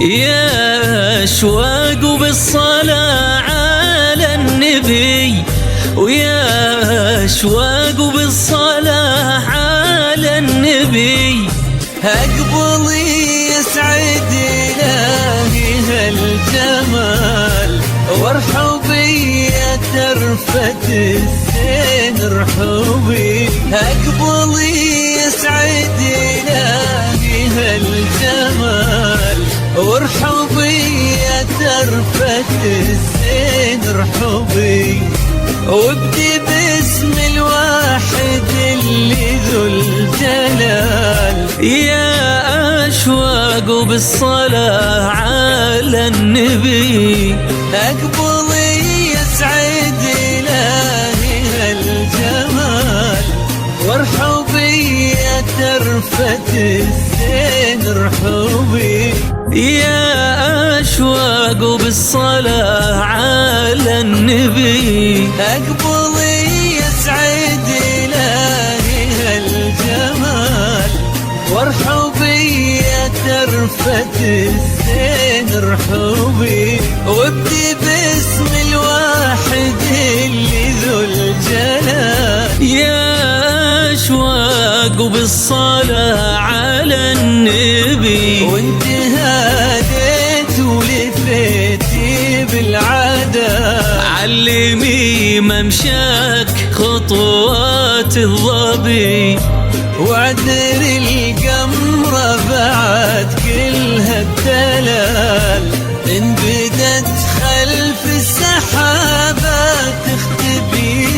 يا أشواق بالصلاة على النبي، ويا أشواق بالصلاة على النبي. أقبلي يسعد إلهي هالجمال، وارحبي يا ترفة الزين ارحبي. أقبلي يسعد إلهي هالجمال، وارحبي يا ترفة الزين ارحبي. وابدي باسم الواحد اللي ذو الجلال، يا أشواق بالصلاة على النبي. أقبلي يسعد إلهي هالجمال، وارحبي يا ترفة الزين ارحبي. يا أشواق بالصلاة على النبي. أقبلي يسعد إلهي هالجمال، وارحبي يا ترفة الزين ارحبي. وابدي باسم الواحد اللي ذو الجلال، يا أشواق بالصلاة على النبي. وانت هاديت ولفيتي بالعادة، علمي ممشاك خطوات الظبي. وعذر القمرة بعد كلها الدلال، إن بدت خلف السحابة تختبي.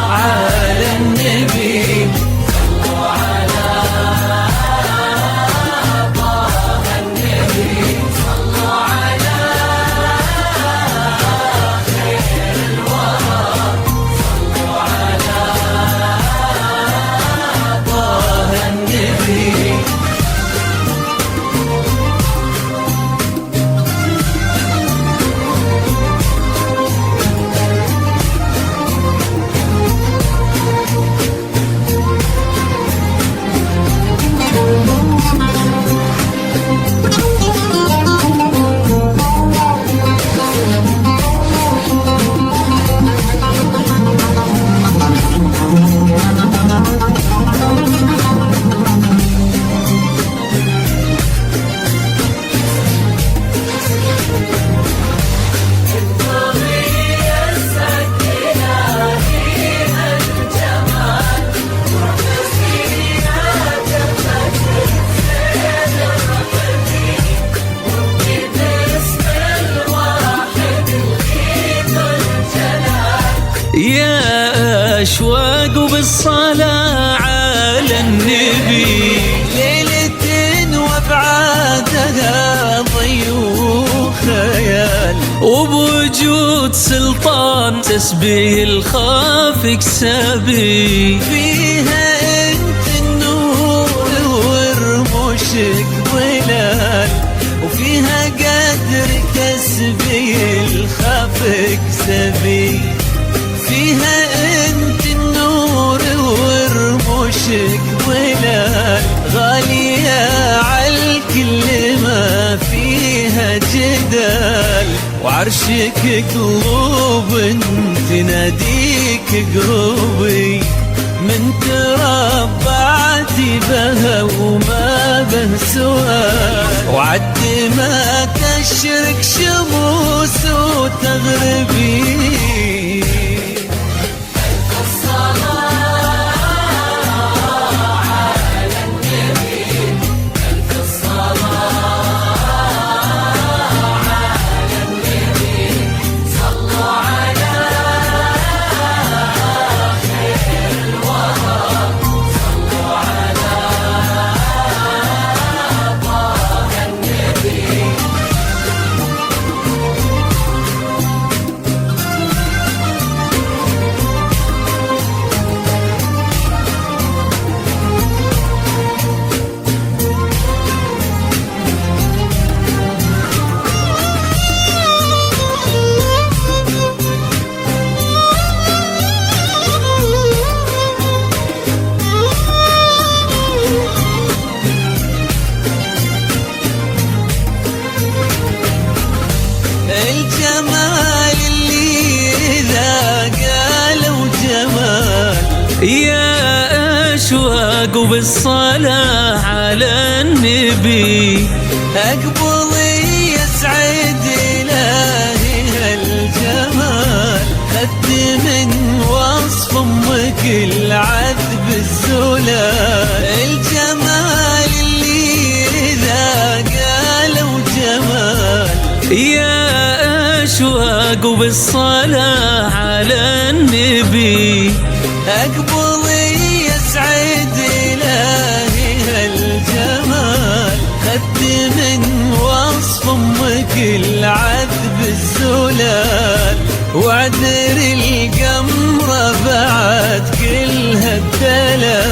على النبي، صلوا على طه النبي، صلوا على خير الورى، صلوا على طه النبي. يا أشواق بالصلاة على النبي. ليلة وابعادها ضيوف خيال، وبوجود سلطان تسبي الخافق سبي. فيها انت النور ورموشك ظلال، وفيها قدر كسبي الخافق سبي. فيها انت النور ورموشك ظلال، غالية عالكل ما فيها جدال. وعرشك قلوب تناديك قربي، من تربعتي بها وما به سؤال. وعد ما تشرق شموس وتغربي. يا أشواق وبالصلاة على النبي، أقبلي يسعد إلهي هالجمال، خدت من وصف أمك العذب الزلال، الجمال اللي إذا قالوا جمال. يا أشواق وبالصلاة على النبي، أقبلي يسعد إلهي هالجمال، خدت من وصف أمك العذب الزلال، وعذر القمرة بعد كل هالدلال.